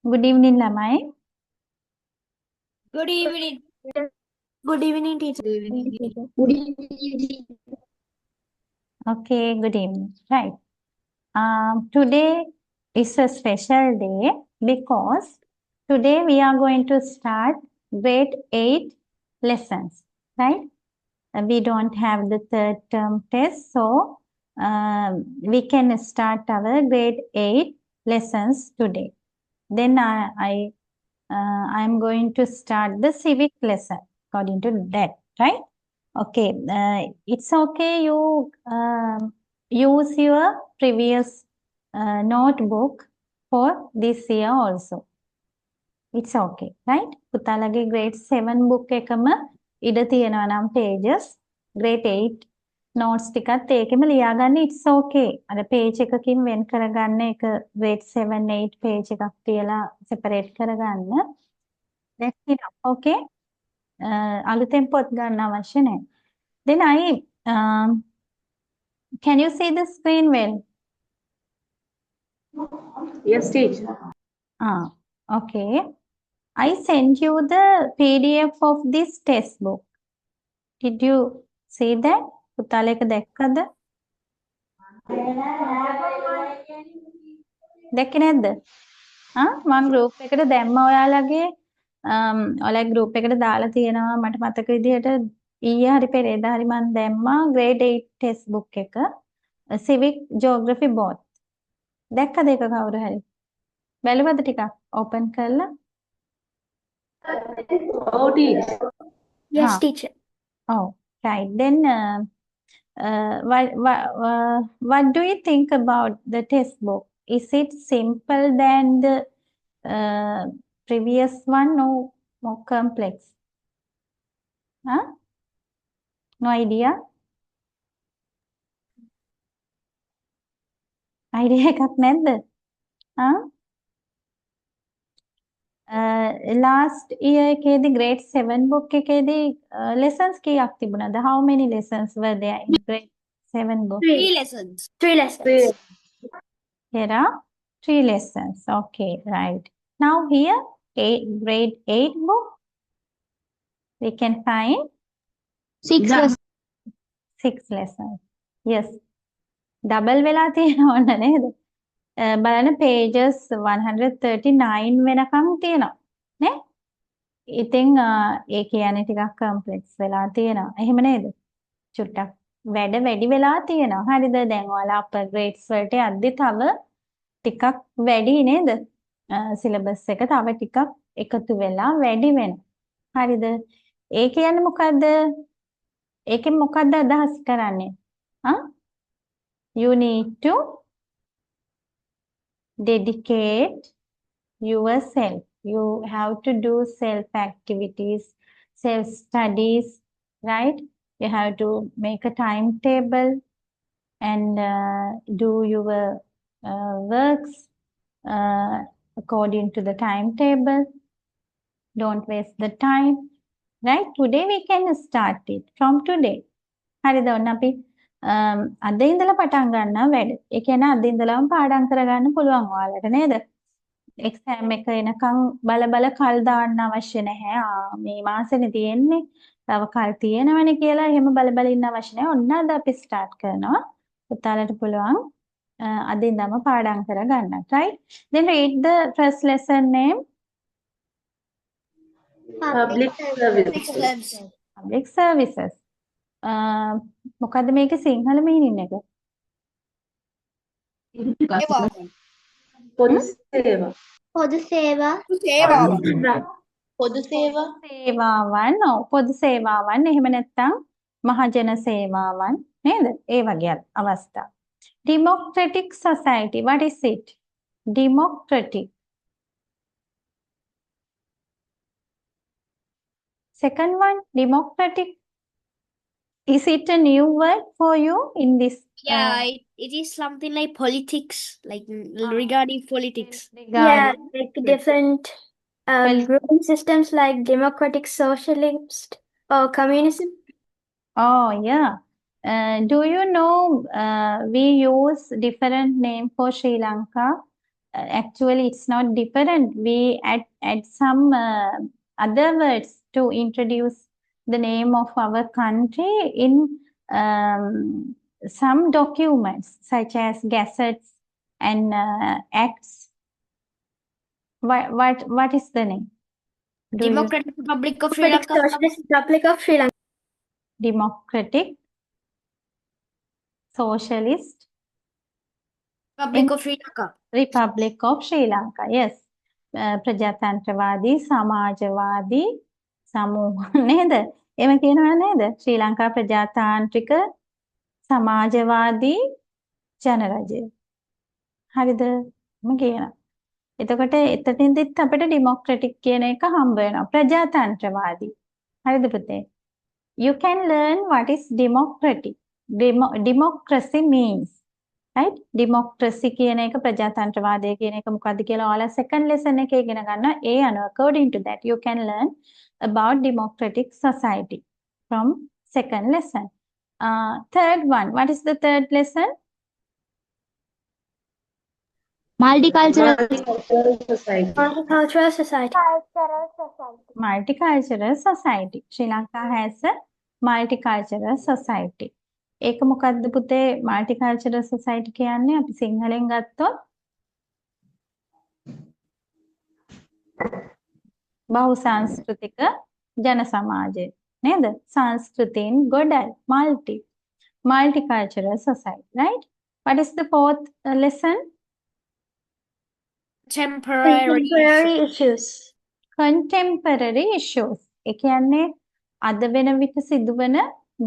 Good evening, ළමයි. Good evening. Good evening, teacher. Good evening. Okay, good evening. Right. Today is a special day because today we are going to start grade 8 lessons, right? We don't have the third term test, so we can start our grade 8 lessons today. Then I'm going to start the civic lesson according to that, right? Okay, it's okay you use your previous notebook for this year also. It's okay, right? පුතාලගේ grade 7 book එකම ඉඩ තියෙනවා නම් pages grade 8 notes ටිකත් ඒකෙම ලියාගන්න it's okay. අර page එකකින් වෙන් කරගන්න එක grade 7 8 page එකක් තියලා separate කරගන්න. That's enough, okay? අලුතෙන් පොත් ගන්න අවශ්‍ය නැහැ. Then can you see the screen well? Yes, teacher. Okay. I sent you the PDF of this textbook. Did you see that? පුතාලේක දැක්කද? දැක්කේ නැද්ද? මම group එකට දැම්ම ඔයාලගේ ඔයාලගේ group එකට දාලා තියෙනවා මට මතක විදිහට ඊයේ හරි පෙරේදා හරි මම දැම්මා grade 8 textbook එක civic geography both. දැක්කද ඒක කවුරු හරි? බැලුවද ටිකක් open කරලා? Oh, teacher. Yes, teacher. Oh, right. Then what do you think about the textbook? Is it simple than the previous one or more complex? No idea? Idea එකක් නැද්ද? Last year එකේදී grade 7 book එකේදී lessons කීයක් තිබුණාද? How many lessons were there in grade 7 book? Three lessons. There are 3 lessons. Okay, right. Now here, grade 8 book, we can find 6 lessons. 6 lessons. Yes. Double වෙලා තියෙනවද නේද? බලන්න pages 139 වෙනකම් තියෙනවා. නේ? ඉතින් ඒ කියන්නේ ටිකක් complex වෙලා තියෙනවා. එහෙම නේද? චුට්ටක් වැඩ වැඩි වෙලා තියෙනවා. හරිද? දැන් ඔයාලා upper grades වලට යද්දි තව ටිකක් වැඩි නේද? syllabus එක තව ටිකක් එකතු වෙලා වැඩි වෙනවා. හරිද? ඒ කියන්නේ මොකද්ද? ඒකෙන් මොකද්ද අදහස් කරන්නේ? You need to dedicate yourself. You have to do self activities, self studies, right? You have to make a timetable and do your works according to the timetable. Don't waste the time, right? Today we can start it from today. හරිද? ඔන්න අපි අද ඉඳලා පටන් ගන්නවා වැඩ. ඒ කියන්නේ අද ඉඳලාම පාඩම් කරගන්න පුළුවන් ඔයාලට නේද? එක්සෑම් එක එනකන් බල කල් දාන්න අවශ්‍ය නැහැ. මේ මාසෙනේ තියෙන්නේ. තව කල් තියෙනවනේ කියලා එහෙම බල ඉන්න අවශ්‍ය නැහැ. ඔන්න අද අපි ස්ටාර්ට් කරනවා. පුතාලට පුළුවන් අද ඉඳන්ම පාඩම් කරගන්න. Right? Then read the first lesson name. Public services. Public services. මොකද්ද මේකේ සිංහල meaning එක? පොදු සේවා. පොදු සේවාවන්. පොදු සේවාවන් එහෙම නැත්නම් මහජන සේවාවන් නේද? ඒ වගේ අවස්ථා. Democratic society, what is it? Democratic. Second one, democratic. Is it a new word for you in this? Yeah, it is something like politics, like regarding politics. Regarding like different ruling systems like democratic, socialist, or communism. Oh, yeah. Do you know we use different name for Sri Lanka? actually it's not different. We add some other words to introduce the name of our country in some documents such as gazettes and acts. What is the name? Do you Democratic Republic of Sri Democratic Lanka. Socialist Republic of Sri Lanka. Democratic Socialist Republic of Sri Lanka. Republic of Sri Lanka. Yes. ප්‍රජාතන්ත්‍රවාදී සමාජවාදී සමූහ නේද? එහෙම කියනවා නේද? ශ්‍රී ලංකා ප්‍රජාතාන්ත්‍රික සමාජවාදී ජනරජය. හරිද? මම කියනවා. එතකොට එතනින්දිත් අපිට democratic කියන එක හම්බ වෙනවා. ප්‍රජාතන්ත්‍රවාදී. හරිද පුතේ? You can learn what is democratic. Democracy means. Right? Democracy කියන එක ප්‍රජාතන්ත්‍රවාදය කියන එක මොකක්ද කියලා ඔයාලා second lesson එකේ ඉගෙන ගන්නවා. ඒ අනුව according to that you can learn about democratic society from second lesson. Third one. What is the third lesson? Multicultural Society. Multicultural society. Multicultural society. Sri Lanka has a multicultural society. ඒක මොකද්ද පුතේ multicultural society කියන්නේ? අපි සිංහලෙන් ගත්තොත් බහුසංස්කෘතික ජන සමාජය නේද? සංස්කෘතීන් ගොඩයි. Multicultural society, right? What is the fourth lesson? Contemporary issues. Contemporary issues. ඒ කියන්නේ අද වෙන විට සිදුවන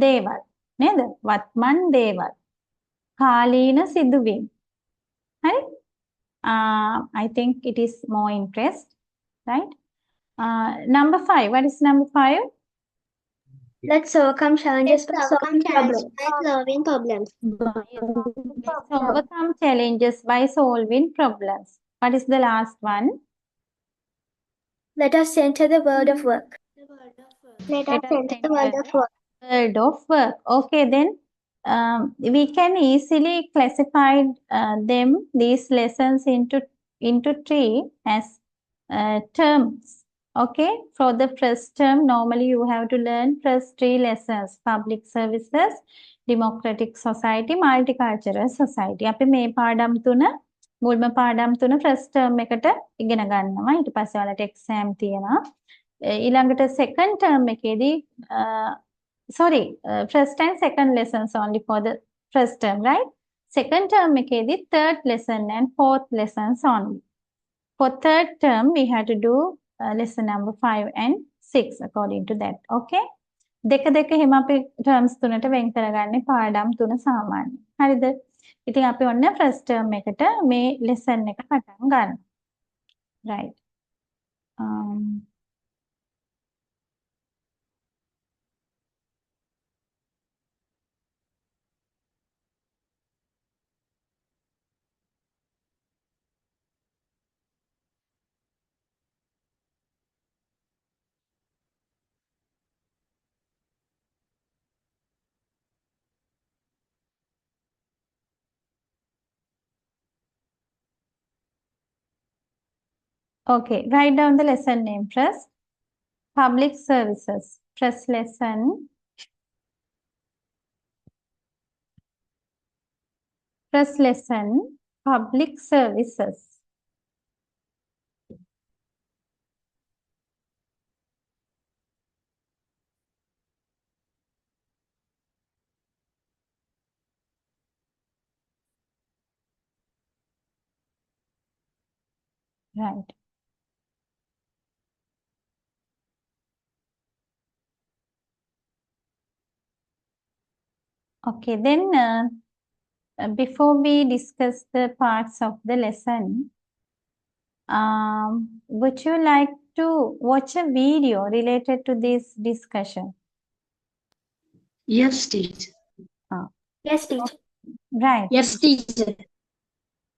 දේවල් නේද? වත්මන් දේවල්. කාලීන සිදුවීම්. හරි? I think it is more interest, right? Number 5. What is number 5? Let's overcome challenges by solving problems. Problems. Let's overcome challenges by solving problems. What is the last one? Let us enter the world of work. Let us enter the world of work. World of work. Okay, then we can easily classify these lessons into 3 as terms. Okay, for the first term, normally you have to learn first 3 lessons: public services, democratic society, multicultural society. අපි මේ පාඩම් තුන මුල්ම පාඩම් තුන first term එකට ඉගෙන ගන්නවා. ඊට පස්සේ ඔයාලට exam තියෙනවා. ඊළඟට second term එකේදී first and second lessons only for the first term, right? Second term ekedi third lesson and fourth lessons only. For third term, we have to do lesson number 5 and 6 according to that. Okay? දෙක එහෙම අපි terms තුනට වෙන් කරගන්නේ පාඩම් තුන සාමාන්‍ය. හරිද? ඉතින් අපි ඔන්න first term එකට මේ lesson එක පටන් ගන්නවා. Right. Okay, write down the lesson name first. Public services. First lesson. First lesson, public services. Right. Okay, then before we discuss the parts of the lesson, would you like to watch a video related to this discussion? Yes, teacher. Yes, teacher. Right. Yes, teacher.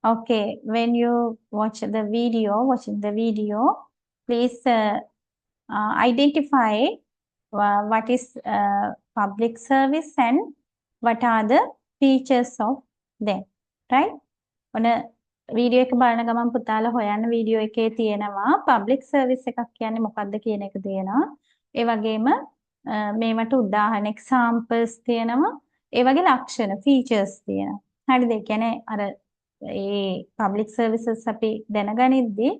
Okay, when you watching the video, please identify what is public service and what are the features of them, right? ඔන්න video එක බලන ගමන් පුතාලා හොයන්න video එකේ තියෙනවා public service එකක් කියන්නේ මොකක්ද කියන එක තියෙනවා. ඒ වගේම මේවට උදාහරණ එක්සාම්පල්ස් තියෙනවා. ඒ වගේ ලක්ෂණ ෆීචර්ස් තියෙනවා. හරිද? ඒ කියන්නේ අර ඒ පබ්ලික් සර්විසස් අපි දැනගනිද්දී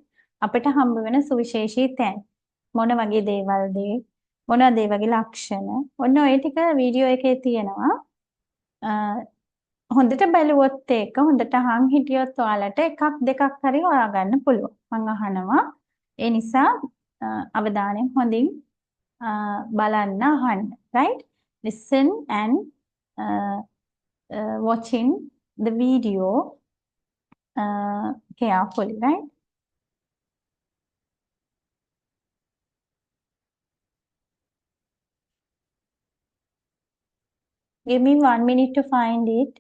අපිට හම්බ වෙන සුවිශේෂී තැන් මොන වගේ දේවල්ද මොනවද ඒ වගේ ලක්ෂණ ඔන්න ඔය ටික වීඩියෝ එකේ තියෙනවා. හොඳට බැලුවොත් ඒක හොඳට අහන් හිටියොත් ඔයාලට එකක් දෙකක් හරි හොයාගන්න පුළුවන්. මම අහනවා. ඒ නිසා අවධානයෙන් හොඳින් බලන්න අහන්න. right? Listen and watching the video carefully, right? Give me 1 minute to find it.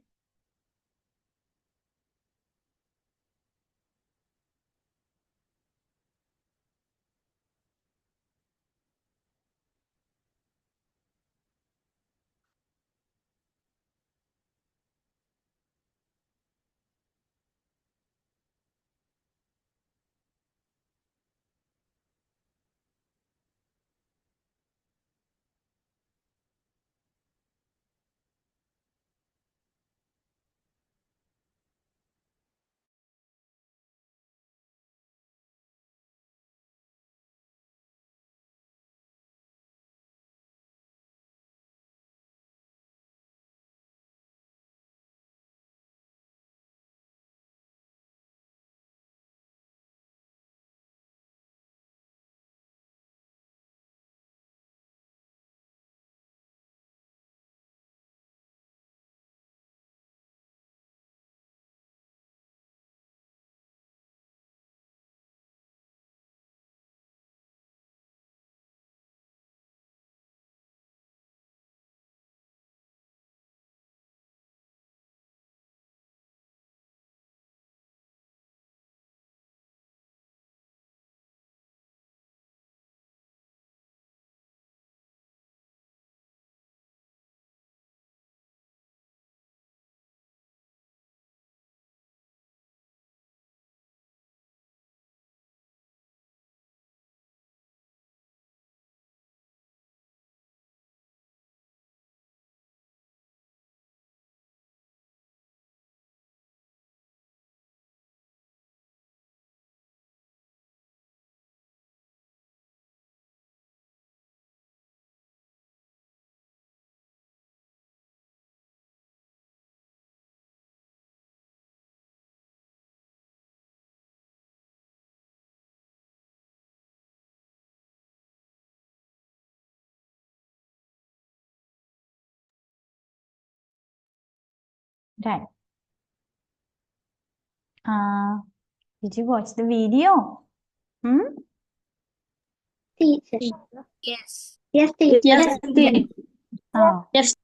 Right. Did you watch the video? Hmm? Teacher. Yes. Yes, teacher. Oh. Yes.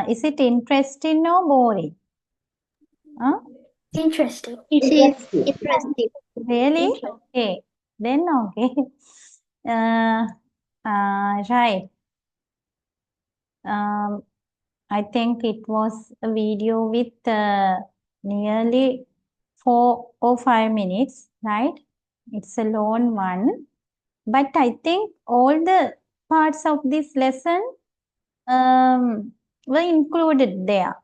Is it interesting or boring? Huh? Interesting. It is interesting. Really? Okay. Then okay. Right. I think it was a video with nearly 4 or 5 minutes, right? It's a long one. But I think all the parts of this lesson were included there,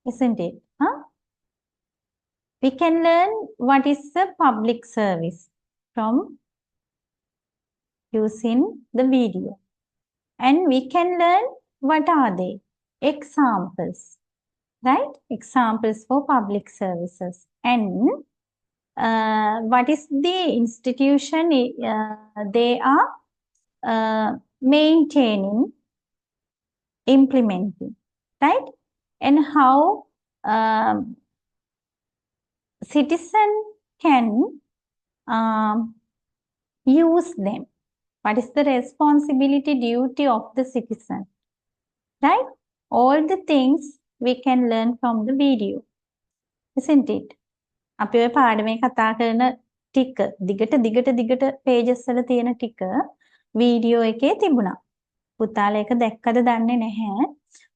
isn't it? Huh? We can learn what is a public service from using the video. And we can learn what are they? Examples, right? Examples for public services. And what is the institution they are maintaining, implementing, right? And how citizen can use them. What is the responsibility, duty of the citizen, right? All the things we can learn from the video, isn't it? අපි ඔය පාඩමේ කතා කරන ටික දිගට pages වල තියෙන ටික video එකේ තිබුණා. පුතාලා ඒක දැක්කද දන්නේ නැහැ.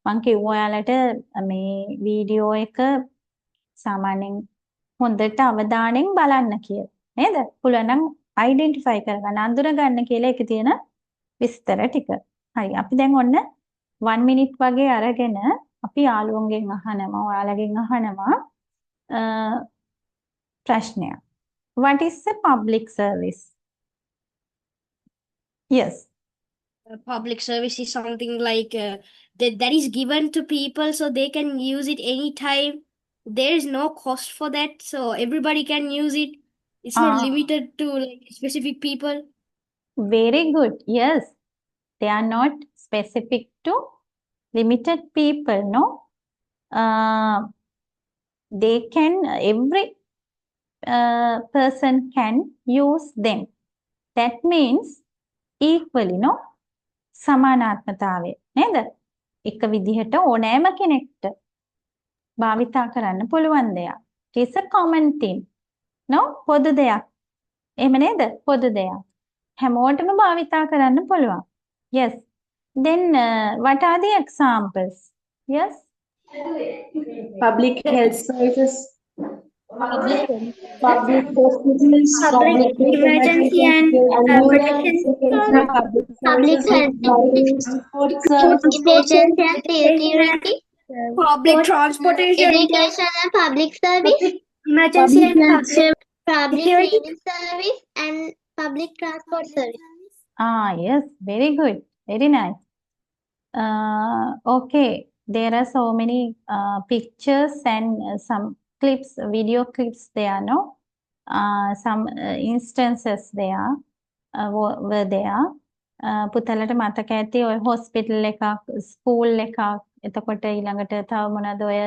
මම කිව්වා ඔයාලට මේ වීඩියෝ එක සාමාන්‍යයෙන් හොඳට අවධානයෙන් බලන්න කියලා. නේද? පුළුවන් නම් අයිඩෙන්ටිෆයි කරගන්න, අඳුර ගන්න කියලා ඒකේ තියෙන විස්තර ටික. හරි. අපි දැන් ඔන්න 1 minute වගේ අරගෙන අපි යාළුවන්ගෙන් අහනවා, ඔයාලගෙන් අහනවා ප්‍රශ්නයක්. What is a public service? Yes. Public service is something like that is given to people so they can use it anytime. There is no cost for that, so everybody can use it. It's not Ah. limited to like specific people. Very good. Yes. They are not specific to limited people, no? They can, every person can use them. That means equally, no? සමානාත්මතාවය නේද? එක විදිහට ඕනෑම කෙනෙක්ට භාවිතා කරන්න පුළුවන් දෙයක්. It is a common thing. No? පොදු දෙයක්. එහෙම නේද? පොදු දෙයක්. හැමෝටම භාවිතා කරන්න පුළුවන්. Yes. Then what are the examples? Yes. Public health services, Public hospitals, Public emergency and protection, public transport education and security, Public transportation, education and public service, emergency and public security. cleaning service, and public transport service. Ah, yes, very good. Very nice. Okay, there are so many pictures and some clips, video clips there, no? Some instances there were there. පුතලට මතක ඇති ඔය hospital එකක්, school එකක්, එතකොට ඊළඟට තව මොනවද ඔය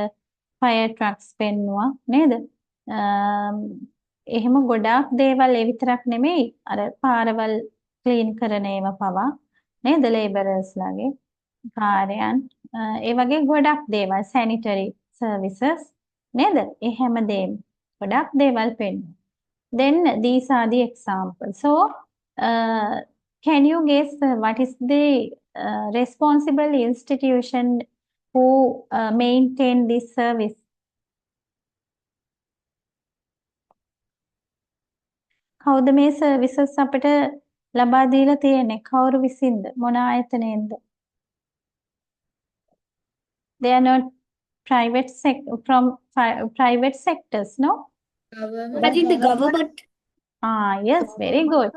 ෆයර් ට්‍රක්ස් පෙන්නුවා නේද? එහෙම ගොඩාක් දේවල් ඒ විතරක් නෙමෙයි අර පාරවල් ක්ලීන් කරන ඒවා පවා නේද? ලේබරර්ස්ලාගේ කාර්යයන් ඒ වගේ ගොඩක් දේවල් සැනිටරි සර්විසස් නේද? ඒ හැමදේම ගොඩක් දේවල් පෙන්වනවා. Then these are the examples. So can you guess what is the responsible institution who maintain this service? කවුද මේ සර්විසස් අපිට ලබා දීලා තියෙන්නේ? කවුරු විසින්ද? මොන ආයතනයෙන්ද? They are not private sectors, no? I think the government. Ah, yes, very good.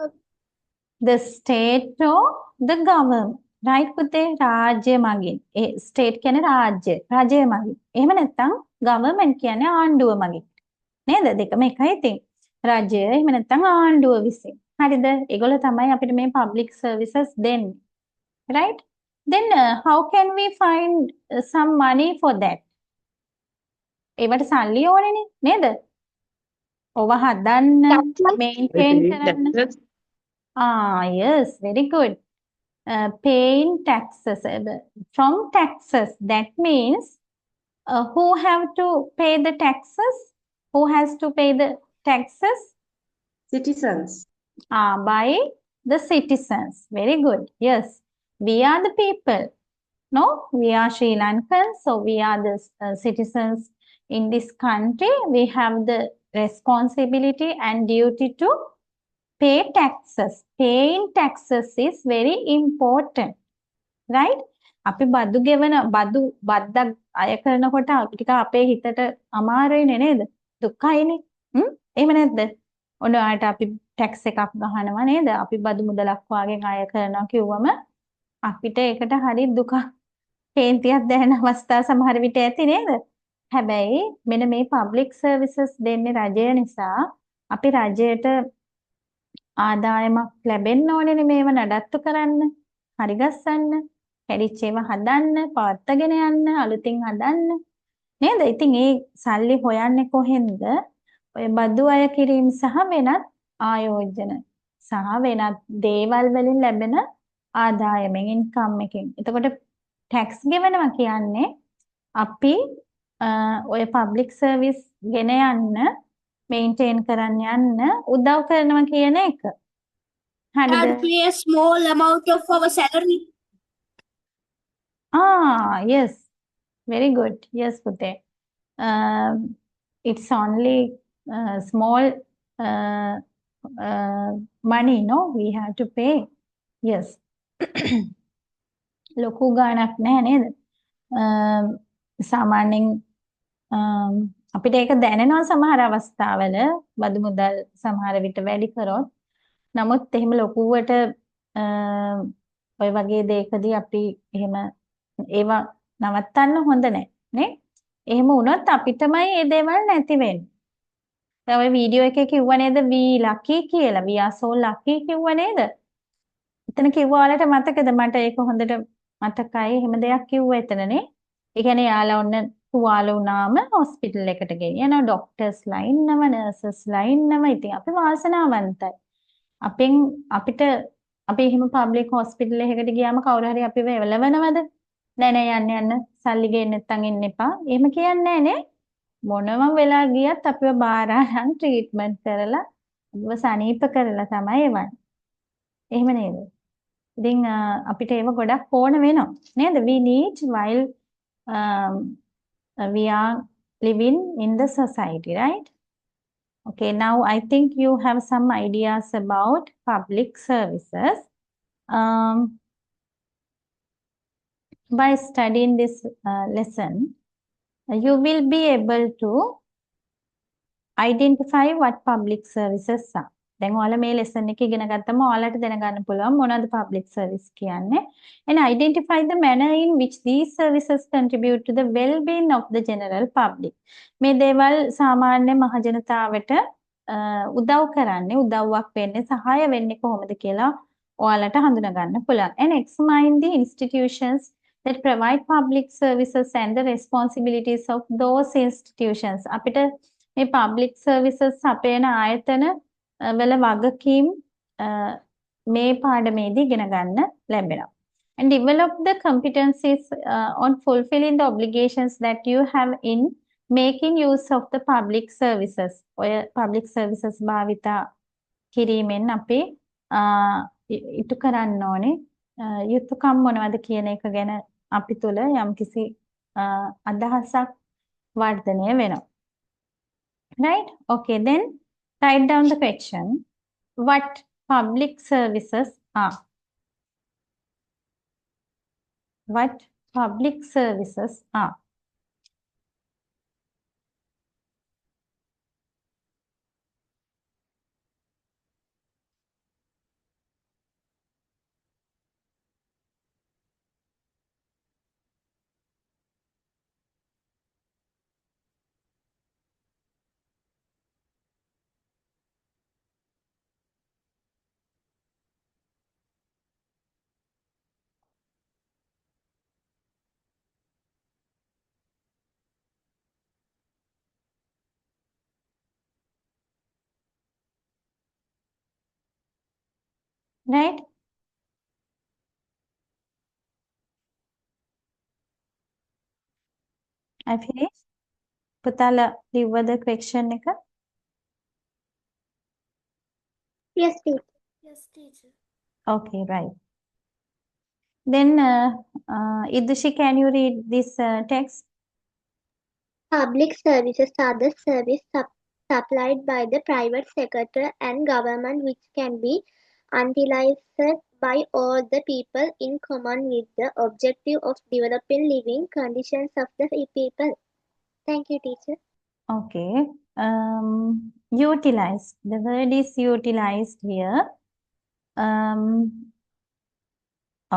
The state or the government. Right, පුතේ? රාජ්‍ය මගින්. ඒ state කියන්නේ රාජ්‍ය මගින්. එහෙම නැත්නම් government කියන්නේ ආණ්ඩුව මගින්. නේද? දෙකම එකයි ඉතින්. රාජ්‍ය එහෙම නැත්නම් ආණ්ඩුව විසින්. හරිද? ඒගොල්ලෝ තමයි අපිට මේ public services දෙන්නේ. Right? Then how can we find some money for that? ඒවට සල්ලි ඕනේනේ නේද? ඔව හදන්න, maintain කරන්න. Ah, yes, very good. Paying taxes from taxes. That means who have to pay the taxes? Who has to pay the taxes? citizens. By the citizens. Very good. Yes, we are the people. No, we are Sri Lankans, so we are the citizens in this country. We have the responsibility and duty to pay taxes. Paying taxes is very important, right? අපි බදු ගෙවන බද්දක් අය කරනකොට ටික අපේ හිතට අමාරුයිනේ නේද? දුකයිනේ. එහෙම නැද්ද? ඔන්න ඔයාලට අපි ටැක්ස් එකක් ගහනවා නේද? අපි බදු මුදලක් වාගෙන් අය කරනවා කිව්වම අපිට ඒකට හරි දුකක් කේන්තියක් දැනෙන අවස්ථා සමහර විට ඇති නේද? හැබැයි මෙන්න මේ public services දෙන්නේ රජය නිසා අපි රජයට ආදායමක් ලැබෙන්න ඕනේනේ මේව නඩත්තු කරන්න, හරි ගස්සන්න, කැඩිච්ච ඒවා හදන්න, පවත්වාගෙන යන්න, අලුතින් හදන්න නේද? ඉතින් ඒ සල්ලි හොයන්නේ කොහෙන්ද? ඔය බදු අය කිරීම සහ වෙනත් ආයෝජන සහ වෙනත් දේවල් වලින් ලැබෙන ආදායමෙන් ඉන්කම් එකෙන්. එතකොට ටැක්ස් ගෙවනවා කියන්නේ අපි ඔය පබ්ලික් සර්විස් ගෙන යන්න මේන්ටේන් කරන්න යන්න උදව් කරනවා කියන එක. හරිද? And pay a small amount of our salary. Yes. Very good. Yes, Pute. It's only small uh, money, no? We have to pay. Yes. ලොකු ගාණක් නැහැ නේද? සාමාන්‍යයෙන් අපිට ඒක දැනෙනවා සමහර අවස්ථාවල බදු මුදල් සමහර විට වැඩි කරොත්. නමුත් එහෙම ලොකුවට ඔය වගේ දෙයකදී අපි එහෙම ඒවා නවත්තන්න හොඳ නැහැ නේ? එහෙම වුණොත් අපිටමයි මේ දේවල් නැති වෙන්නේ. දැන් ඔය වීඩියෝ එකේ කිව්ව නේද we lucky කියලා. we are so lucky කිව්ව නේද? එතන කිව්ව ඔයාලට මතකද? මට ඒක හොඳට මතකයි. එහෙම දෙයක් කිව්ව එතනනේ. ඒ කියන්නේ යාලා ඔන්න තුවාල වුණාම හොස්පිටල් එකට ගෙනියනවා. ඩොක්ටර්ස්ලා ඉන්නවා, නර්සස්ලා ඉන්නවා. ඉතින් අපි වාසනාවන්තයි. අපිට අපි එහෙම පබ්ලික් හොස්පිටල් එකකට ගියාම කවුරු හරි අපිව එවලවනවද? නෑ නෑ යන්න සල්ලි ගේන්න නැත්තම් එන්න එපා. එහෙම කියන්නේ නෑ නේ. මොනම වෙලා ගියත් අපිව බාර අරන් ට්‍රීට්මන්ට් කරලා අපිව සනීප කරලා තමයි එවන්නේ. එහෙම නේද? ඉතින් අපිට ඒව ගොඩක් ඕන වෙනවා නේද? we need while we are living in the society, right? Okay, now I think you have some ideas about public services. By studying this lesson, you will be able to identify what public services are. දැන් ඔයාලා මේ lesson එක ඉගෙන ගත්තම ඔයාලට දැනගන්න පුළුවන් මොනවද public service කියන්නේ. And identify the manner in which these services contribute to the well-being of the general public. මේ දේවල් සාමාන්‍ය මහ ජනතාවට උදව් කරන්නේ, උදව්වක් වෙන්නේ, සහාය වෙන්නේ කොහොමද කියලා ඔයාලට හඳුනා ගන්න පුළුවන්. And examine the institutions that provide public services and the responsibilities of those institutions. අපිට මේ public services අපේන ආයතන වල වගකීම් මේ පාඩමේදී ඉගෙන ගන්න ලැබෙනවා. And develop the competencies on fulfilling the obligations that you have in making use of the public services. ඔය public services භාවිතා කිරීමෙන් අපි ඉටු කරන්න ඕනේ යුතුයකම් මොනවද කියන එක ගැන අපි තුල යම්කිසි අදහසක් වර්ධනය වෙනවා. Right? Okay, then write down the question. What public services are? What public services are? Right? I finished. පුතාලා ලිව්වද question එක? Yes, teacher. Yes, teacher. Okay, right. Then, Idushi, can you read this text? Public services are the service supplied by the private sector and government which can be utilized by all the people in common with the objective of developing living conditions of the people. Thank you, teacher. Okay. Utilized. The word is utilized here.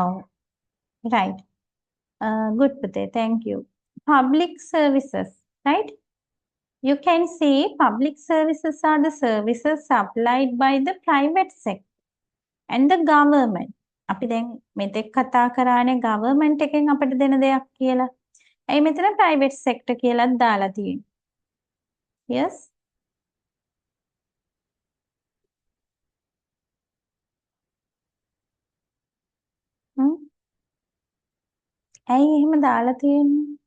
Oh, right. Good, Pute. Thank you. Public services, right? You can see public services are the services supplied by the private sector and the government. අපි දැන් මෙතෙක් කතා කරානේ government එකෙන් අපිට දෙන දෙයක් කියලා. ඇයි මෙතන private sector කියලාත් දාලා තියෙන්නේ? Yes? ඇයි එහෙම දාලා තියෙන්නේ?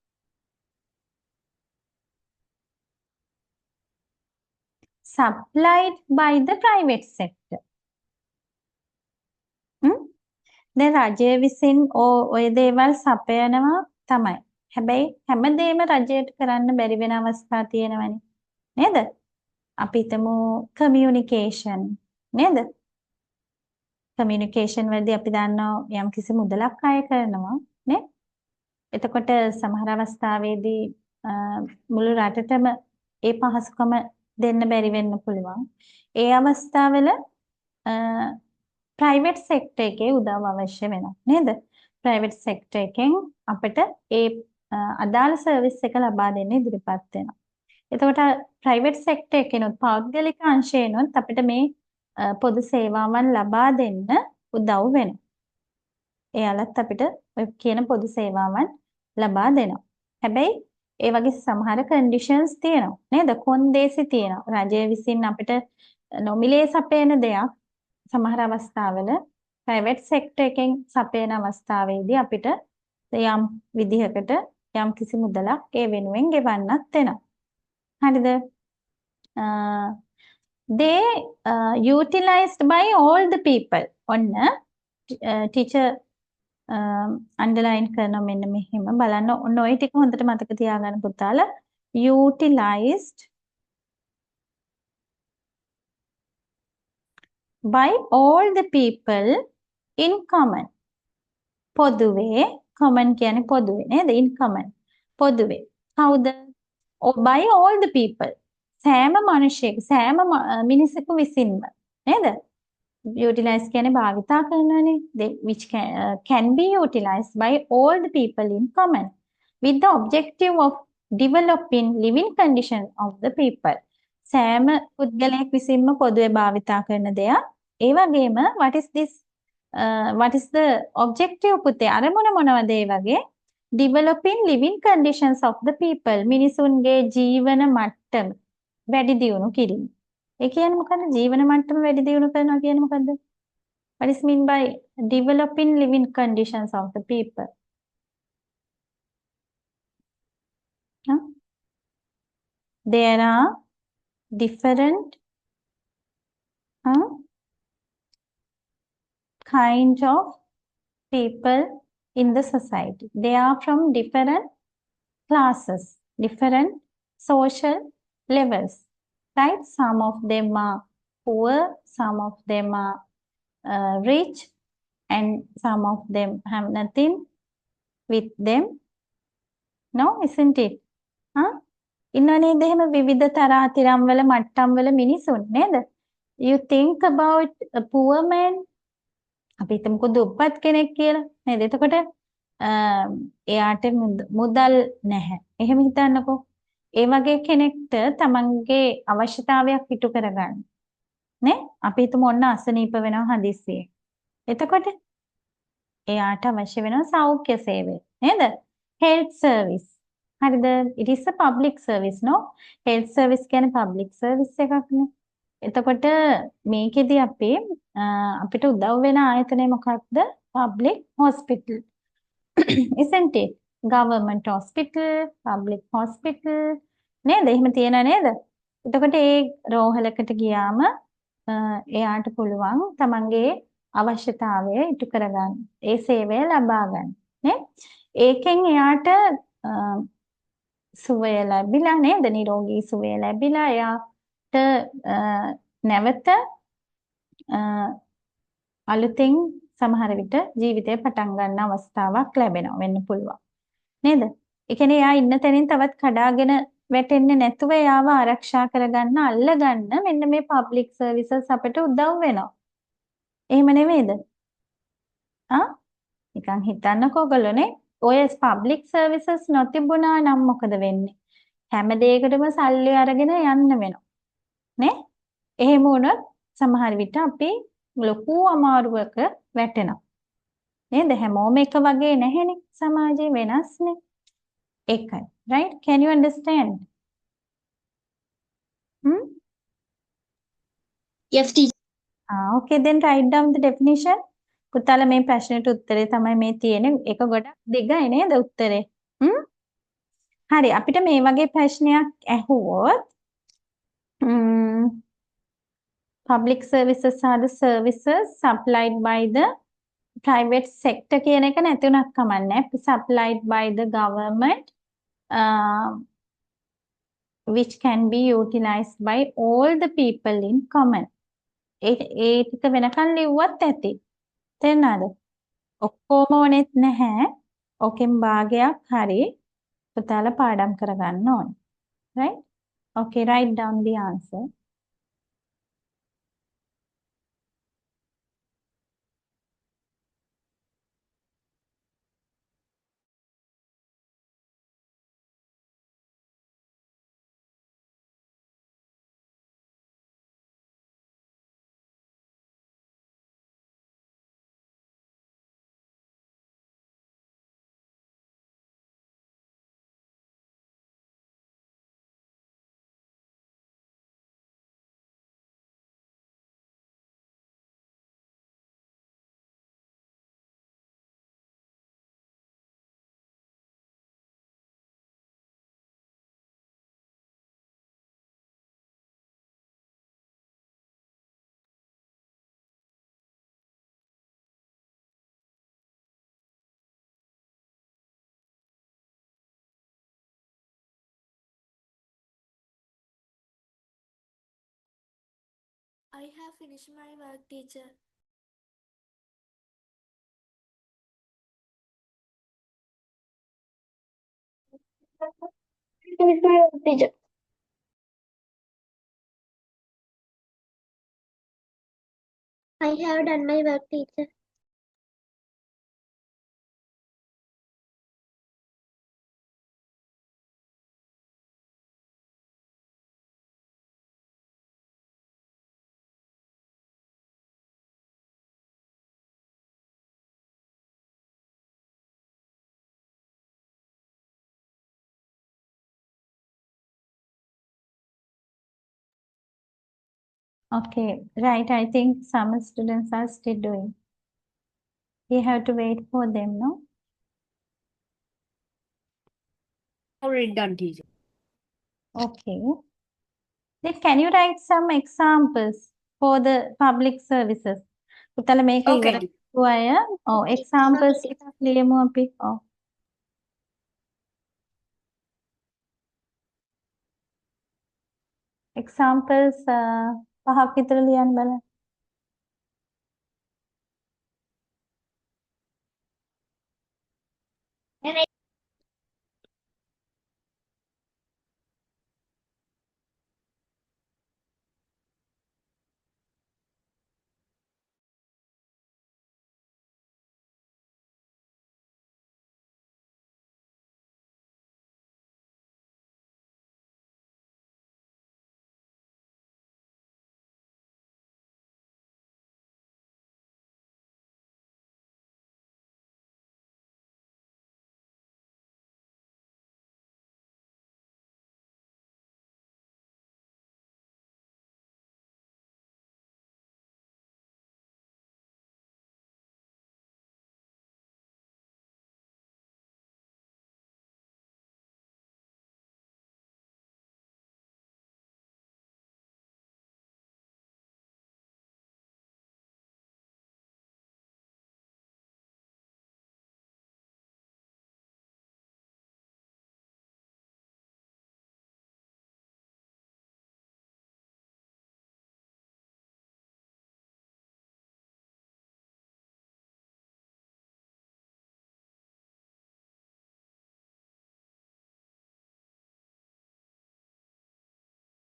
Supplied by the private sector. දැන් රජය විසින් ඔය දේවල් සපයනවා තමයි. හැබැයි හැමදේම රජයට කරන්න බැරි වෙන අවස්ථා තියෙනවනේ. නේද? අපි හිතමු communication නේද? communication වලදී අපි දන්නවා යම්කිසි මුදලක් අය කරනවා නේ? එතකොට සමහර අවස්ථාවේදී මුළු රටටම ඒ පහසුකම දෙන්න බැරි වෙන්න පුළුවන්. ඒ අවස්ථාවල ප්‍රයිවට් සෙක්ටර් එකේ උදව් අවශ්‍ය වෙනවා නේද? ප්‍රයිවට් සෙක්ටර් එකෙන් අපිට ඒ අදාළ සර්විස් එක ලබා දෙන්න ඉදිරිපත් වෙනවා. එතකොට ප්‍රයිවට් සෙක්ටර් එකේනොත් පෞද්ගලික අංශේනොත් අපිට මේ පොදු සේවාවන් ලබා දෙන්න උදව් වෙනවා. එයාලත් අපිට ඔය කියන පොදු සේවාවන් ලබා දෙනවා. හැබැයි ඒ වගේ සමහර කන්ඩිෂන්ස් තියෙනවා නේද? කොන්දේසි තියෙනවා. රජය විසින් අපිට නොමිලේ සපයන දෙයක් සමහර අවස්ථාවල ප්‍රයිවට් සෙක්ටර් එකෙන් සපයන අවස්ථාවේදී අපිට යම් විදිහකට යම් කිසි මුදලක් ඒ වෙනුවෙන් ගෙවන්නත් වෙනවා. හරිද? they utilized by all the people. ඔන්න teacher අන්ඩර්ලයින් කරනවා මෙන්න මෙහෙම බලන්න. ඔන්න ඔය ටික හොඳට මතක තියාගන්න පුතාලා. utilized by all the people in common. පොදුවේ common කියන්නේ පොදුවේ නේද? in common පොදුවේ. කවුද? by all the people. සෑම මිනිසෙක සෑම මිනිසෙකු විසින්ම නේද? utilize කියන්නේ භාවිතා කරනවානේ. which can be utilized by all the people in common with the objective of developing living condition of the people. සෑම පුද්ගලයෙක් විසින්ම පොදුවේ භාවිතා කරන දෙයක්. ඒ වගේම what is the objective පුතේ? අරමුණ මොනවද ඒ වගේ? developing living conditions of the people. මිනිසුන්ගේ ජීවන මට්ටම වැඩි දියුණු කිරීම. ඒ කියන්නේ මොකද්ද? ජීවන මට්ටම වැඩි දියුණු කරනවා කියන්නේ මොකද්ද? What is mean by developing living conditions of the people? Huh? There are different kind of people in the society. They are from different classes, different social levels, right? Some of them are poor, some of them are rich, and some of them have nothing with them. No, isn't it? Huh? ඉන්නවනේ එහෙම විවිධ තරාතිරම් වල මට්ටම් වල මිනිසුන් නේද? You think about a poor man. අපි හිතමුකෝ දුප්පත් කෙනෙක් කියලා නේද? එතකොට එයාට මුදල් නැහැ. එහෙම හිතන්නකෝ. ඒ වගේ කෙනෙක්ට තමන්ගේ අවශ්‍යතාවයක් ඉටු කරගන්න නේ? අපි හිතමු ඔන්න අසනීප වෙනවා හදිස්සියේ. එතකොට එයාට අවශ්‍ය වෙනවා සෞඛ්‍ය සේවය නේද? health service. හරිද? it is a public service no? health service කියන්නේ public service එකක් නේ. එතකොට මේකෙදි අපිට උදව් වෙන ආයතනය මොකක්ද? public hospital. isn't it? government hospital, public hospital නේද? එහෙම තියෙනවා නේද? එතකොට ඒ රෝහලකට ගියාම එයාට පුළුවන් තමන්ගේ අවශ්‍යතාවය ඉටු කරගන්න. ඒ සේවය ලබා ගන්න නේ? ඒකෙන් එයාට සුවය ලැබිලා නේද? නිරෝගී සුවය ලැබිලා එයාට නැවත අලුතෙන් සමහර විට ජීවිතය පටන් ගන්න අවස්ථාවක් ලැබෙනවා වෙන්න පුළුවන්. නේද? ඒ කියන්නේ එයා ඉන්න තැනින් තවත් කඩාගෙන වැටෙන්නේ නැතුව එයාව ආරක්ෂා කරගන්න අල්ලගන්න මෙන්න මේ පබ්ලික් සර්විසස් අපිට උදව් වෙනවා. එහෙම නෙමෙයිද? නිකන් හිතන්නකෝ ඔයගොල්ලෝනේ ඔය පබ්ලික් සර්විසස් නොතිබුණා නම් මොකද වෙන්නේ? හැම දෙයකටම සල්ලි අරගෙන යන්න වෙනවා. නේ? එහෙම වුණොත් සමහර විට අපි ලොකු අමාරුවක වැටෙනවා. නේද? හැමෝම එක වගේ නැහැනේ. සමාජයේ වෙනස්නේ. ඒකයි. Right? Can you understand? Yes, teacher. Okay, then write down the definition. පුතාලා මේ ප්‍රශ්නෙට උත්තරේ තමයි මේ තියෙන්නේ. ඒක ගොඩක් දිගයි නේද උත්තරේ? හරි අපිට මේ වගේ ප්‍රශ්නයක් ඇහුවොත් public services are the services supplied by the private sector කියන එක නැති උනක් කමන්නේ. supplied by the government which can be utilized by all the people in common. ඒ ටික වෙනකන් ලිව්වත් ඇති. තේරුණාද? ඔක්කොම ඕනෙත් නැහැ. ඕකෙන් භාගයක් හරි පුතාලා පාඩම් කරගන්න ඕනේ. Right? Okay, write down the answer. I have finished my work, teacher. Finish my work, teacher. I have done my work, teacher. Okay, right. I think some students are still doing. We have to wait for them, no? Already done, teacher. Okay. Then can you write some examples for the public services? පුතාලා මේක Okay. ඉවර කරපු අය examples ටිකක් ලියමු අපි. Examples 5ක් විතර ලියන්න බලන්න.